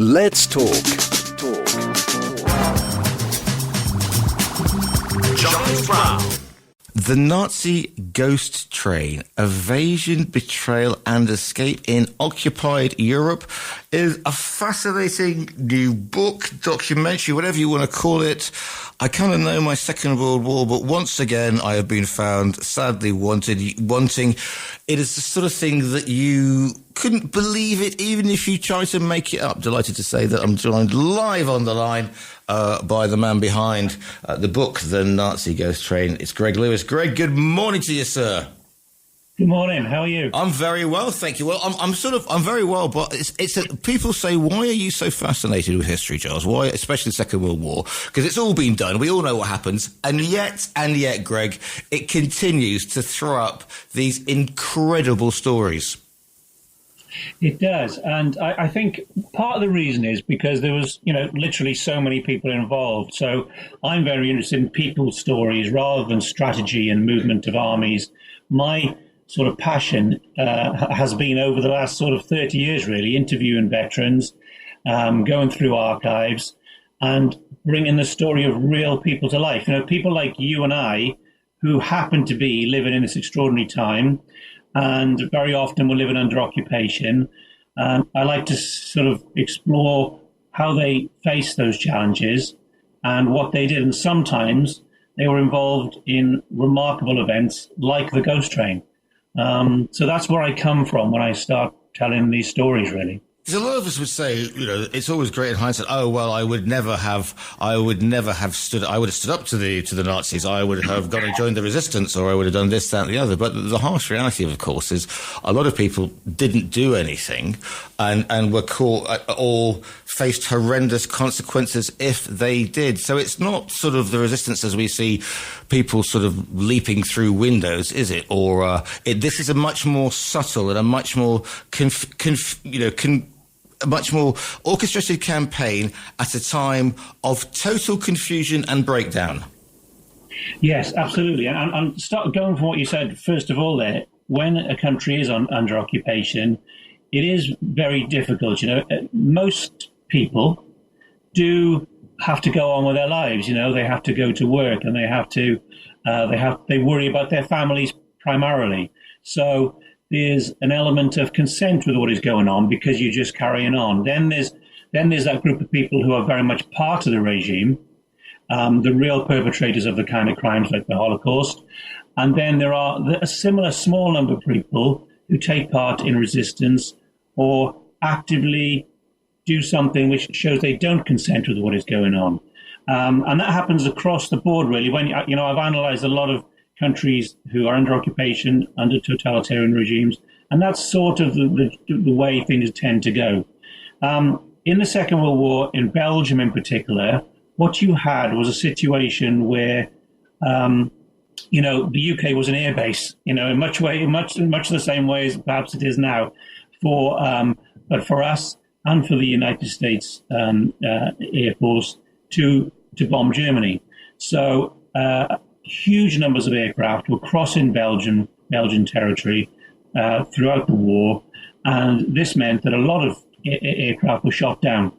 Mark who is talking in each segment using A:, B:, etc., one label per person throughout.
A: Let's talk.
B: Charles Brown.
C: The Nazi Ghost Train, Evasion, Betrayal and Escape in Occupied Europe is a fascinating new book, documentary, whatever you want to call it. I kind of know my Second World War, but once again I have been found sadly wanting. It is the sort of thing that you couldn't believe it, even if you try to make it up. Delighted to say that I'm joined live on the line by the man behind the book, The Nazi Ghost Train. It's Greg Lewis. Greg, good morning to you, sir.
D: Good morning. How are you?
C: I'm very well, thank you. Well, I'm very well, but people say, why are you so fascinated with history, Charles? Why, especially the Second World War? Because it's all been done. We all know what happens. And yet, Greg, it continues to throw up these incredible stories.
D: It does. And I think part of the reason is because there was, literally so many people involved. So I'm very interested in people's stories rather than strategy and movement of armies. My sort of passion has been over the last sort of 30 years, really, interviewing veterans, going through archives and bringing the story of real people to life. People like you and I who happen to be living in this extraordinary time and very often we're living under occupation. I like to sort of explore how they faced those challenges and what they did. And sometimes they were involved in remarkable events like the Ghost Train. So that's where I come from when I start telling these stories, really.
C: Because a lot of us would say, it's always great in hindsight. Oh well, I would have stood up to the Nazis. I would have gone and joined the resistance, or I would have done this, that, and the other. But the harsh reality, of course, is a lot of people didn't do anything, and were caught or faced horrendous consequences if they did. So it's not sort of the resistance as we see people sort of leaping through windows, is it? Or this is a much more subtle and a much more a much more orchestrated campaign at a time of total confusion and breakdown.
D: Yes, absolutely. And start going from what you said, first of all there, when a country is under occupation, it is very difficult. Most people do have to go on with their lives. They have to go to work and they worry about their families primarily. So there's an element of consent with what is going on because you're just carrying on. Then there's that group of people who are very much part of the regime, the real perpetrators of the kind of crimes like the Holocaust. And then there are a similar small number of people who take part in resistance or actively do something which shows they don't consent with what is going on. And that happens across the board, really. When I've analysed a lot of countries who are under occupation, under totalitarian regimes, and that's sort of the way things tend to go. In the Second World War, in Belgium in particular, what you had was a situation where, the UK was an airbase, in much the same way as perhaps it is now, but for us and for the United States Air Force to bomb Germany. So huge numbers of aircraft were crossing Belgian territory throughout the war, and this meant that a lot of aircraft were shot down,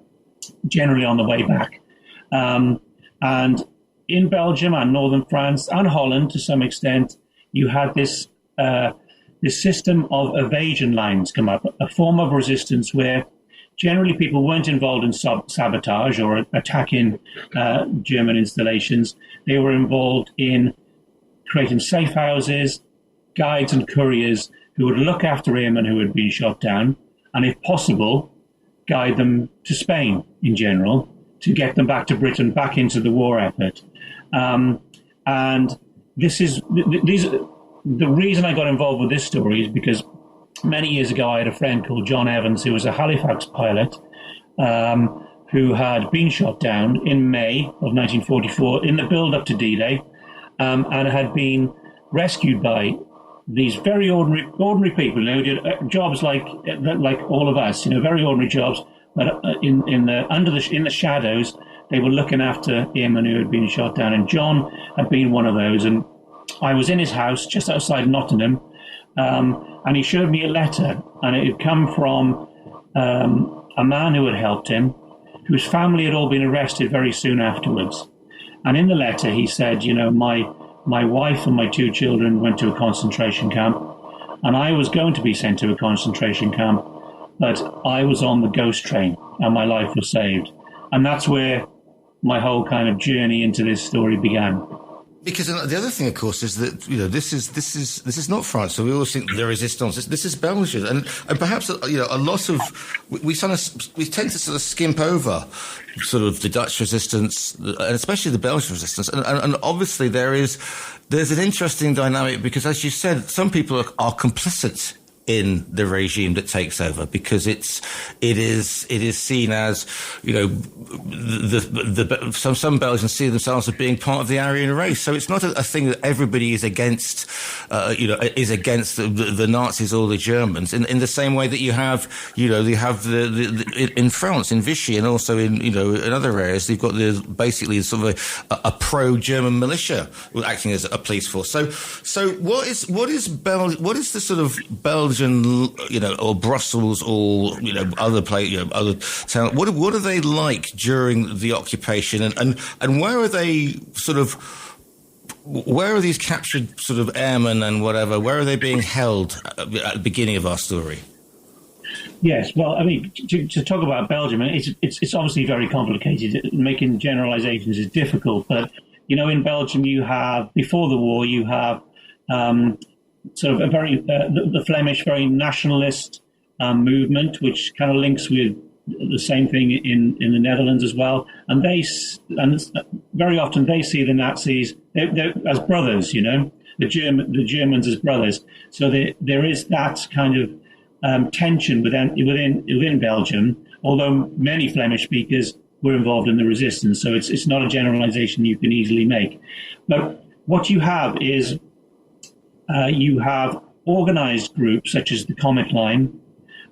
D: generally on the way back. And in Belgium and northern France and Holland, to some extent, you had this system of evasion lines come up, a form of resistance where generally people weren't involved in sabotage or attacking German installations. They were involved in creating safe houses, guides and couriers who would look after airmen who had been shot down, and if possible, guide them to Spain in general, to get them back to Britain, back into the war effort. And the reason I got involved with this story is because many years ago I had a friend called John Evans, who was a Halifax pilot, who had been shot down in May of 1944 in the build-up to D-Day, and had been rescued by these very ordinary people who did jobs like all of us, very ordinary jobs, but in the shadows, they were looking after airmen who had been shot down. And John had been one of those. And I was in his house just outside Nottingham, and he showed me a letter, and it had come from a man who had helped him, whose family had all been arrested very soon afterwards. And in the letter, he said, my wife and my 2 children went to a concentration camp, and I was going to be sent to a concentration camp, but I was on the ghost train and my life was saved. And that's where my whole kind of journey into this story began.
C: Because the other thing, of course, is that this is not France. So we always think the resistance. This is Belgium, and perhaps a lot of we tend to sort of skimp over sort of the Dutch resistance and especially the Belgian resistance, and obviously there's an interesting dynamic because, as you said, some people are complicit in the regime that takes over because it is seen as some Belgians see themselves as being part of the Aryan race. So it's not a thing that everybody is against the Nazis or the Germans in the same way that you have the in France in Vichy and also in other areas you've got basically sort of a pro-German militia acting as a police force. So what is the sort of Belgian or Brussels or other other town? What are they like during the occupation, and where are they where are these captured sort of airmen and whatever? Where are they being held at the beginning of our story?
D: Yes, well, I mean, to talk about Belgium, it's obviously very complicated. Making generalizations is difficult, but in Belgium you have before the war you have sort of a very the Flemish very nationalist movement, which kind of links with the same thing in the Netherlands as well, and very often they see the Nazis they're as brothers, the Germans as brothers. So there is that kind of tension within Belgium, although many Flemish speakers were involved in the resistance. So it's not a generalization you can easily make. But what you have is you have organized groups such as the Comet Line,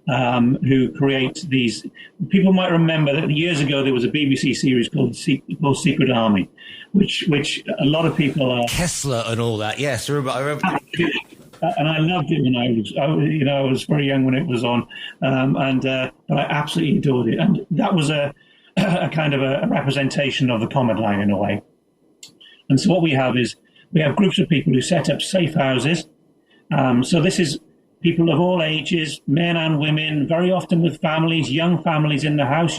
D: who create these. People might remember that years ago there was a BBC series called Secret Army, which a lot of people are.
C: Kessler and all that. Yes, I remember.
D: And I loved it when I was very young when it was on, but I absolutely adored it. And that was a kind of a representation of the Comet Line in a way. And so what we have is we have groups of people who set up safe houses. So this is people of all ages, men and women, very often with families, young families in the house.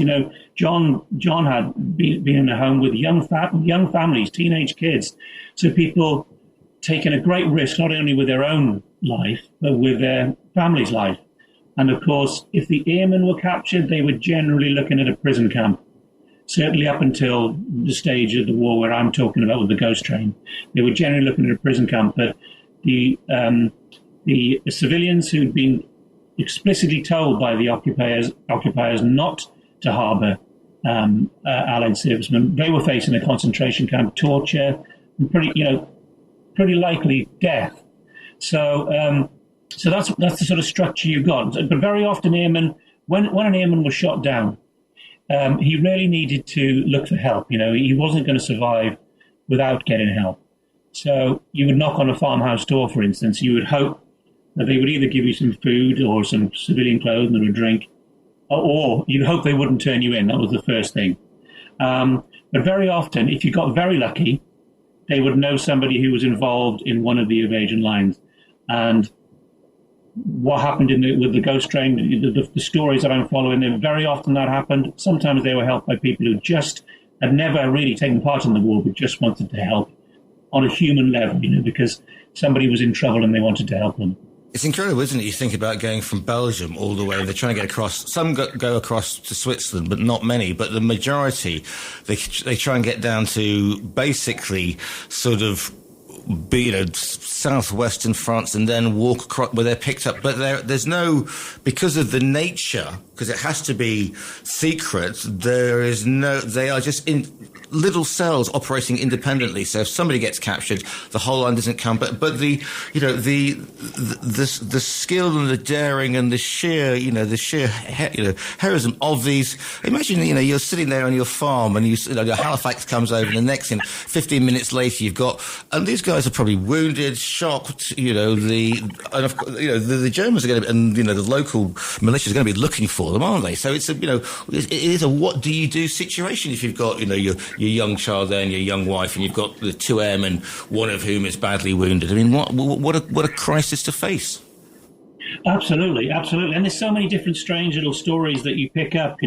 D: John had been in a home with young families, teenage kids. So people taking a great risk, not only with their own life, but with their family's life. And of course, if the airmen were captured, they were generally looking at a prison camp. Certainly up until the stage of the war where I'm talking about with the ghost train, they were generally looking at a prison camp. But the civilians who'd been explicitly told by the occupiers not to harbour Allied servicemen, they were facing a concentration camp, torture, and pretty likely death. So that's the sort of structure you got. But very often airmen, when an airman was shot down, he really needed to look for help. He wasn't going to survive without getting help. So you would knock on a farmhouse door, for instance. You would hope that they would either give you some food or some civilian clothing or a drink, or you'd hope they wouldn't turn you in. That was the first thing. But very often, if you got very lucky, they would know somebody who was involved in one of the evasion lines. And what happened with the ghost train, the stories that I'm following, very often that happened. Sometimes they were helped by people who just had never really taken part in the war, but just wanted to help on a human level, because somebody was in trouble and they wanted to help them.
C: It's incredible, isn't it? You think about going from Belgium all the way. They're trying to get across. Some go across to Switzerland, but not many. But the majority, they try and get down to basically sort of southwestern France and then walk across where they're picked up. But there's no, because of the nature, because it has to be secret, they are just in little cells operating independently. So if somebody gets captured, the whole line doesn't come. But the skill and the daring and the sheer heroism of these. Imagine you're sitting there on your farm and your Halifax comes over, and the next 15 minutes later you've got, and these guys are probably wounded, shocked. The Germans are going to, and the local militias are going to be looking for for them, aren't they? So it's it is a what do you do situation if you've got your young child there and your young wife, and you've got the two airmen, one of whom is badly wounded. I mean, what a crisis to face.
D: Absolutely, absolutely. And there's so many different strange little stories that you pick up,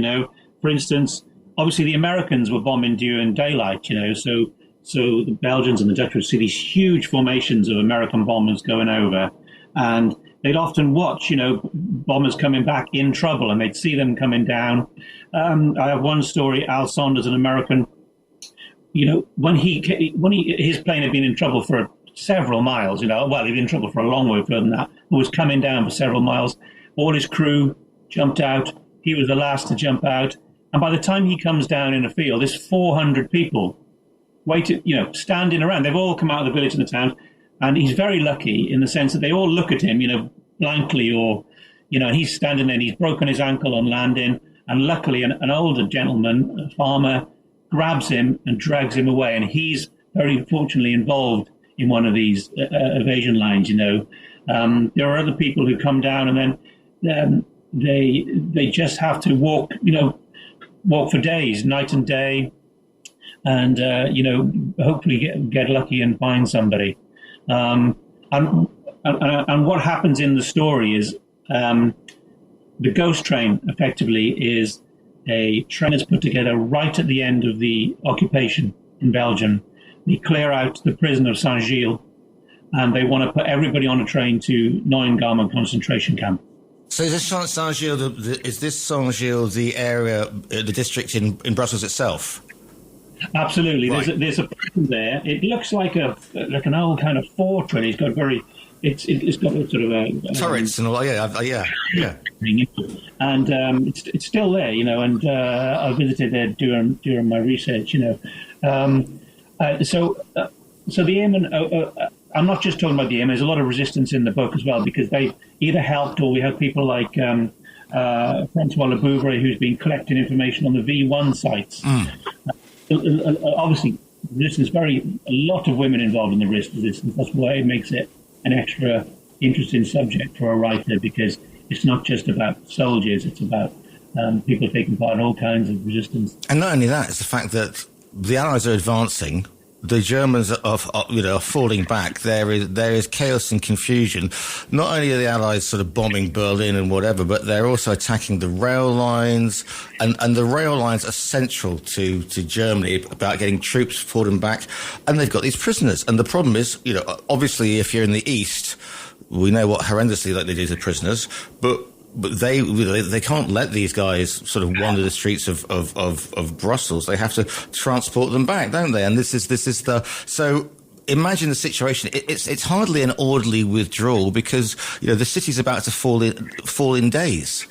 D: For instance, obviously the Americans were bombing during daylight, so the Belgians and the Dutch would see these huge formations of American bombers going over, and they'd often watch, bombers coming back in trouble, and they'd see them coming down. I have one story, Al Saunders, an American, when his plane had been in trouble for several miles, he'd been in trouble for a long way further than that. It was coming down for several miles. All his crew jumped out. He was the last to jump out. And by the time he comes down in a field, there's 400 people waiting, standing around. They've all come out of the village and the town. And he's very lucky in the sense that they all look at him, blankly, or, and he's standing there and he's broken his ankle on landing. And luckily, an older gentleman, a farmer, grabs him and drags him away. And he's very fortunately involved in one of these evasion lines, There are other people who come down and then they just have to walk for days, night and day, and hopefully get lucky and find somebody. And what happens in the story is the ghost train effectively is a train that's put together right at the end of the occupation in Belgium. They clear out the prison of Saint-Gilles, and they want to put everybody on a train to Neuengamme concentration camp.
C: So is this Saint-Gilles the area, the district in Brussels itself?
D: Absolutely.
C: Right.
D: There's a prison there. It looks like an old kind of fort. Really, it's got it's got a sort of a
C: turrets and all. Yeah.
D: And it's still there, And I visited there during my research, So the airmen. I'm not just talking about the airmen. There's a lot of resistance in the book as well, because they either helped, or we have people like Francois Lebouvre, who's been collecting information on the V1 sites. Obviously, resistance, a lot of women involved in the resistance. That's why it makes it an extra interesting subject for a writer, because it's not just about soldiers, it's about people taking part in all kinds of resistance.
C: And not only that, it's the fact that the Allies are advancing, the Germans are falling back. There is chaos and confusion. Not only are the Allies sort of bombing Berlin and whatever, but they're also attacking the rail lines, and the rail lines are central to Germany about getting troops falling back, and they've got these prisoners. And the problem is, obviously, if you're in the east, we know what horrendously like they do to prisoners, but they can't let these guys sort of wander the streets of Brussels. They have to transport them back, don't they? And this is so. Imagine the situation. It's hardly an orderly withdrawal, because the city's about to fall in days.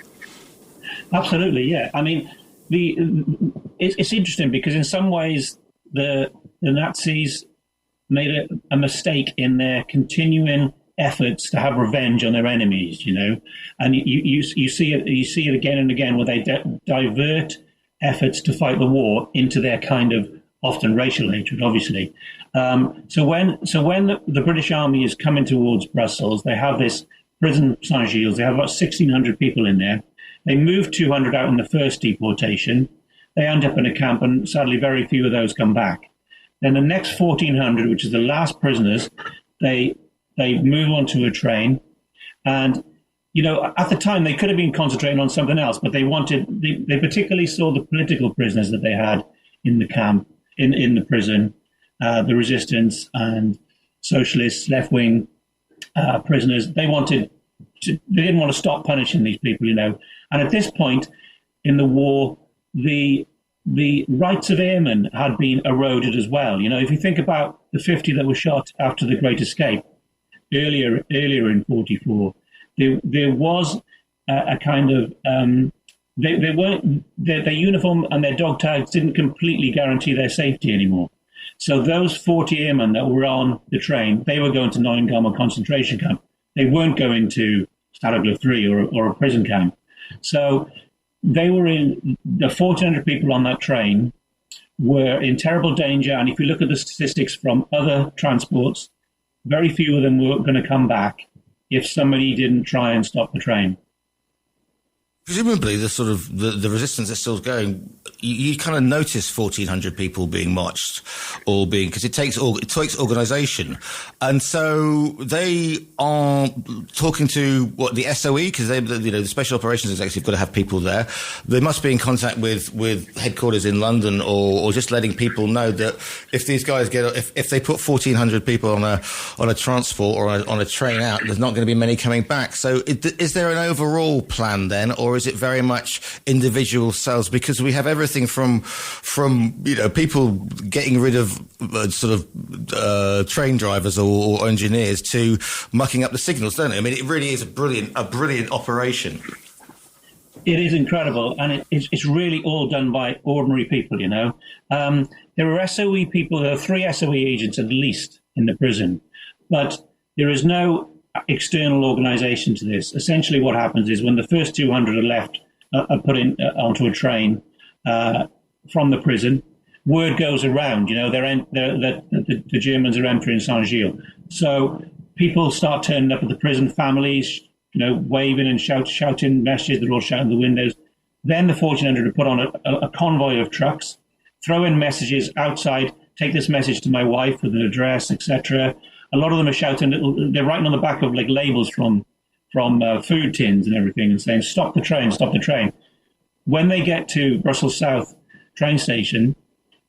D: Absolutely, yeah. I mean, it's interesting because in some ways the Nazis made a mistake in their continuing efforts to have revenge on their enemies, and you see it again and again, where they divert efforts to fight the war into their kind of often racial hatred, obviously. So when the British Army is coming towards Brussels, they have this prison Saint-Gilles. They have about 1,600 people in there. They move 200 out in the first deportation. They end up in a camp, and sadly, very few of those come back. Then the next 1,400, which is the last prisoners, they move onto a train, and at the time they could have been concentrating on something else, but they particularly saw the political prisoners that they had in the camp, in the prison, the resistance and socialists, left-wing prisoners. They didn't want to stop punishing these people, And at this point in the war, the rights of airmen had been eroded as well. If you think about the 50 that were shot after the Great Escape, earlier in 1944, there was a kind of they weren't their uniform and their dog tags didn't completely guarantee their safety anymore. So those 40 airmen that were on the train, they were going to Neuengamme concentration camp. They weren't going to Stalag 3 or a prison camp. So they were in the 1,400 people on that train were in terrible danger. And if you look at the statistics from other transports, very few of them were going to come back if somebody didn't try and stop the train.
C: Presumably, the sort of the resistance is still going. You kind of notice 1,400 people being marched, or being, because it takes organisation, and so they are talking to what, the SOE, because the Special Operations Executive got to have people there. They must be in contact with headquarters in London, or just letting people know that if these guys if they put 1,400 people on a transport or on a train out, there's not going to be many coming back. So is there an overall plan then, or is it very much individual cells? Because we have everything from people getting rid of train drivers or engineers to mucking up the signals, don't it? I mean, it really is a brilliant operation.
D: It is incredible, and it's really all done by ordinary people. There are SOE people. There are 3 SOE agents at least in the prison, but there is no external organisation to this. Essentially, what happens is when the first 200 are left, are put in onto a train from the prison, word goes around. The Germans are entering Saint-Gilles, so people start turning up at the prison. Families, waving and shouting messages. They're all shouting the windows. Then the 1,400 are put on a convoy of trucks, throw in messages outside. Take this message to my wife with an address, etc. A lot of them are shouting. They're writing on the back of labels from food tins and everything, and saying, "Stop the train! Stop the train!" When they get to Brussels South train station,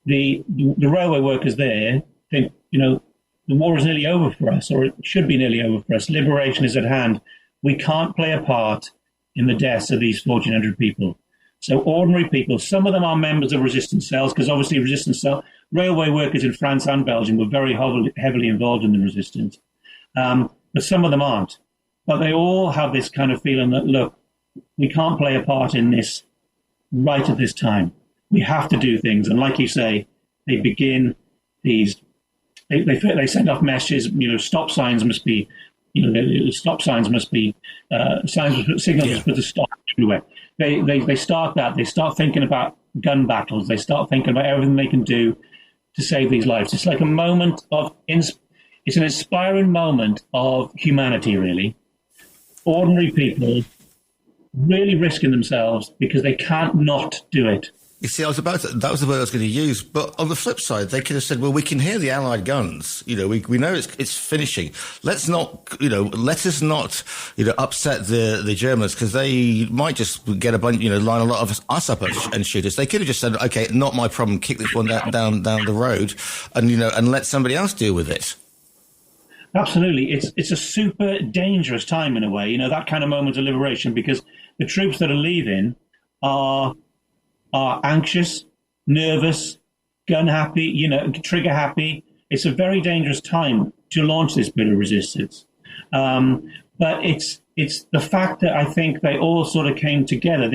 D: the railway workers there think, the war is nearly over for us, or it should be nearly over for us. Liberation is at hand. We can't play a part in the deaths of these 1,400 people. So ordinary people, some of them are members of resistance cells, because obviously railway workers in France and Belgium were very heavily involved in the resistance. But some of them aren't. But they all have this kind of feeling that, look, we can't play a part in this right at this time. We have to do things. And like you say, they begin these, they send off messages, stop signs must be, signals for the stop everywhere. They start that. They start thinking about gun battles. They start thinking about everything they can do to save these lives. It's like a moment of, it's an inspiring moment of humanity, really. Ordinary people really risking themselves because they can't not do it.
C: You see, that was the word I was going to use. But on the flip side, they could have said, well, we can hear the Allied guns. We know it's finishing. Let's not, let us not, upset the Germans, because they might just get a bunch, line a lot of us up and shoot us. They could have just said, okay, not my problem, kick this one down the road and, and let somebody else deal with it.
D: Absolutely. It's a super dangerous time in a way, that kind of moment of liberation, because the troops that are leaving are anxious, nervous, gun happy, trigger happy. It's a very dangerous time to launch this bit of resistance. But it's the fact that I think they all sort of came together.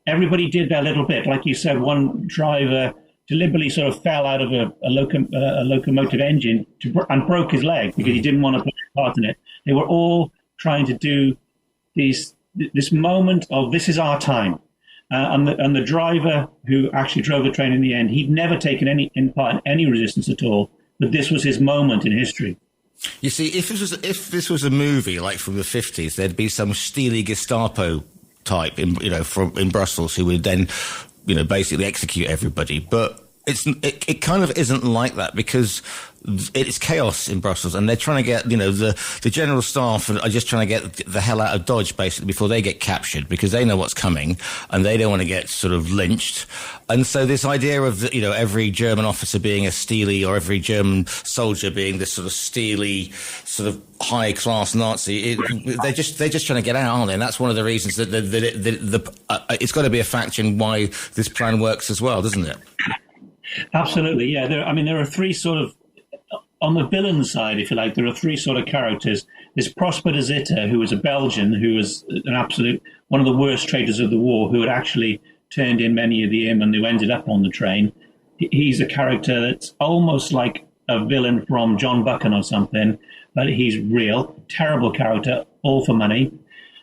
D: Everybody did their little bit. Like you said, one driver deliberately sort of fell out of a locomotive engine and broke his leg because he didn't want to play a part in it. They were all trying to do this moment of, this is our time. And the driver who actually drove the train in the end, he'd never taken any part in any resistance at all, but this was his moment in history.
C: You see, if this was a movie like from the 50s, there'd be some steely Gestapo type in Brussels who would then basically execute everybody. But it kind of isn't like that, because it's chaos in Brussels, and they're trying to get, the general staff are just trying to get the hell out of Dodge, basically, before they get captured, because they know what's coming, and they don't want to get sort of lynched. And so this idea of, every German officer being a steely, or every German soldier being this sort of steely, sort of high-class Nazi, they're just trying to get out, aren't they? And that's one of the reasons that it's got to be a factor in why this plan works as well, doesn't it?
D: Absolutely, yeah. There are 3 sort of, on the villain side, if you like, there are 3 sort of characters. There's Prosper de Zitter, who was a Belgian, who was an absolute, one of the worst traitors of the war, who had actually turned in many of the airmen who ended up on the train. He's a character that's almost like a villain from John Buchan or something, but he's real, terrible character, all for money.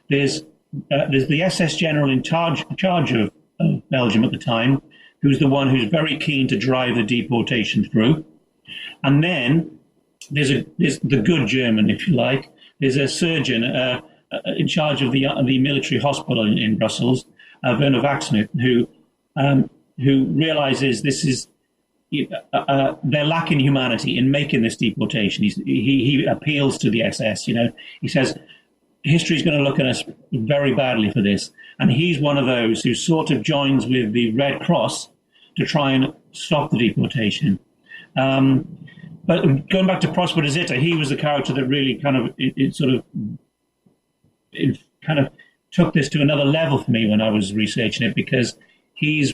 D: There's the SS general in charge of Belgium at the time, who's the one who's very keen to drive the deportation through. And then there's the good German, if you like. There's a surgeon, a in charge of the military hospital in Brussels, Werner Vaxnut, who realizes this is they're lacking humanity in making this deportation. He appeals to the SS. He says history is going to look at us very badly for this, and he's one of those who sort of joins with the Red Cross to try and stop the deportation. But going back to Prosper de Zitter, he was the character that really kind of took this to another level for me when I was researching it, because he's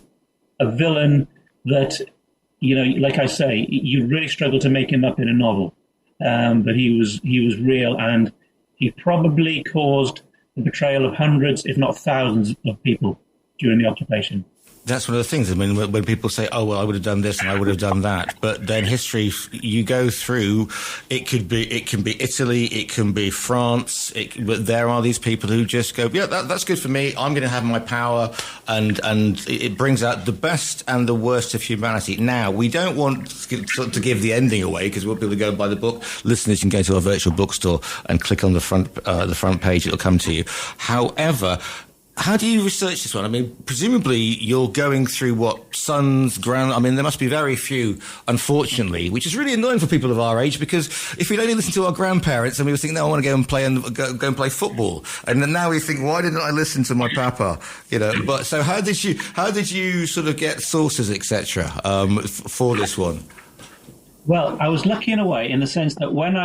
D: a villain that, like I say, you really struggle to make him up in a novel. But he was real, and he probably caused the betrayal of hundreds, if not thousands, of people during the occupation.
C: That's one of the things. I mean, when people say, "Oh, well, I would have done this and I would have done that," but then history, you go through. It can be Italy, it can be France. But there are these people who just go, "Yeah, that's good for me. I'm going to have my power," and it brings out the best and the worst of humanity. Now, we don't want to give the ending away, because we want people to go buy the book. Listeners can go to our virtual bookstore and click on the front page. It'll come to you. However, how do you research this one? I mean, presumably you're going through there must be very few, unfortunately, which is really annoying for people of our age, because if we'd only listened to our grandparents and we would think, no, I want to go and play football. And then now we think, why didn't I listen to my papa? But so how did you sort of get sources, etc., for this one?
D: Well, I was lucky in a way, in the sense that when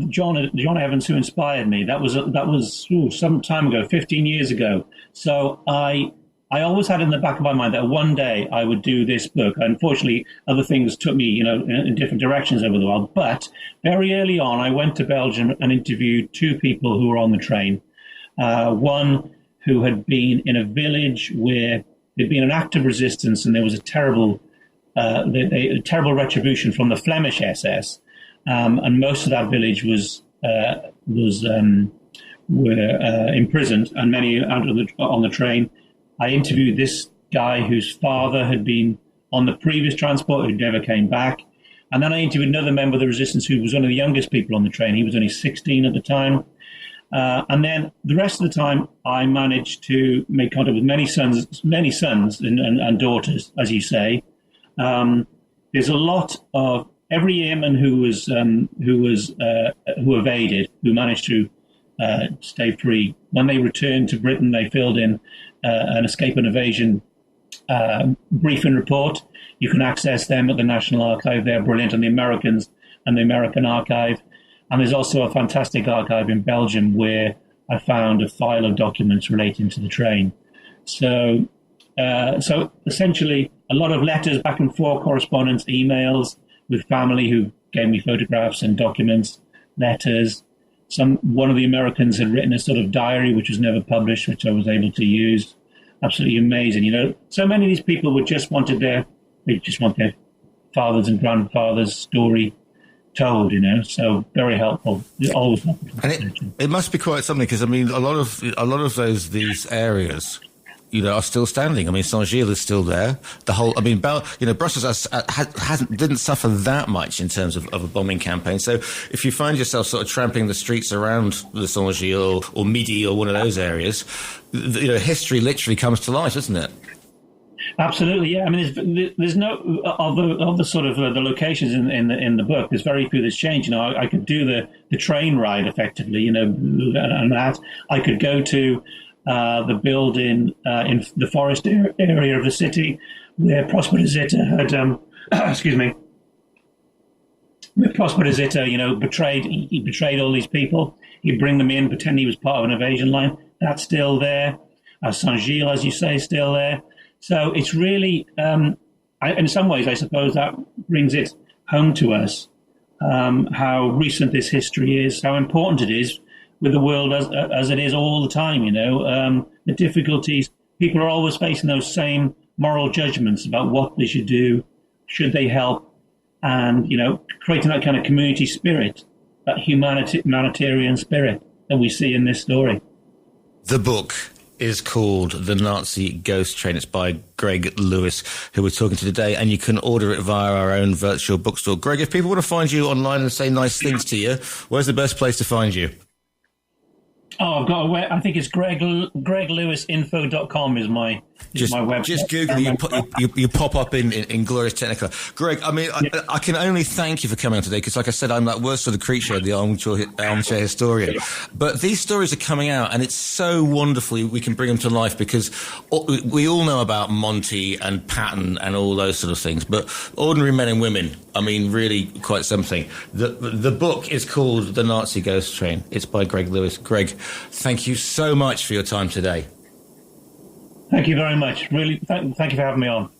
D: John Evans, who inspired me, that was some time ago, 15 years ago. So I always had in the back of my mind that one day I would do this book. Unfortunately, other things took me, in different directions over the while. But very early on, I went to Belgium and interviewed two people who were on the train. One who had been in a village where there'd been an act of resistance, and there was a terrible retribution from the Flemish SS, and most of that village were imprisoned, and many on the train. I interviewed this guy whose father had been on the previous transport, who never came back, and then I interviewed another member of the resistance who was one of the youngest people on the train. He was only 16 at the time, and then the rest of the time I managed to make contact with many sons and daughters, as you say. There's a lot of every airman who evaded, who managed to stay free. When they returned to Britain, they filled in an escape and evasion briefing report. You can access them at the National Archive. They're brilliant, and the Americans and the American Archive. And there's also a fantastic archive in Belgium where I found a file of documents relating to the train. So essentially, a lot of letters back and forth, correspondence, emails with family who gave me photographs and documents, letters. One of the Americans had written a sort of diary which was never published, which I was able to use. Absolutely amazing. So many of these people would just want their fathers and grandfathers' story told, so very helpful. Always helpful.
C: And it must be quite something, because I mean, a lot of these areas, are still standing. I mean, Saint-Gilles is still there. Brussels didn't suffer that much in terms of a bombing campaign. So if you find yourself sort of tramping the streets around the Saint-Gilles or Midi or one of those areas, history literally comes to life, doesn't it?
D: Absolutely, yeah. I mean, there's no of the sort of the locations in the book. There's very few that's changed. I could do the train ride effectively. And that I could go to the building in the forest area of the city where Prosper de Zitter had, excuse me, where Prosper de Zitter, betrayed all these people. He'd bring them in, pretend he was part of an evasion line. That's still there. Saint-Gilles, as you say, is still there. So it's really, in some ways, I suppose that brings it home to us, how recent this history is, how important it is with the world as it is all the time, the difficulties. People are always facing those same moral judgments about what they should do, should they help, and, creating that kind of community spirit, that humanitarian spirit that we see in this story.
C: The book is called The Nazi Ghost Train. It's by Greg Lewis, who we're talking to today, and you can order it via our own virtual bookstore. Greg, if people want to find you online and say nice things to you, where's the best place to find you?
D: Oh, I've got I think it's greglewisinfo.com is my website.
C: Just Google you pop up in Glorious Technicolor. Greg, I mean, I can only thank you for coming on today because, like I said, I'm that worst sort of creature, the armchair historian. But these stories are coming out, and it's so wonderful we can bring them to life because we all know about Monty and Patton and all those sort of things. But ordinary men and women, I mean, really quite something. The book is called The Nazi Ghost Train. It's by Greg Lewis. Greg, thank you so much for your time today.
D: Thank you very much. Really, thank you for having me on.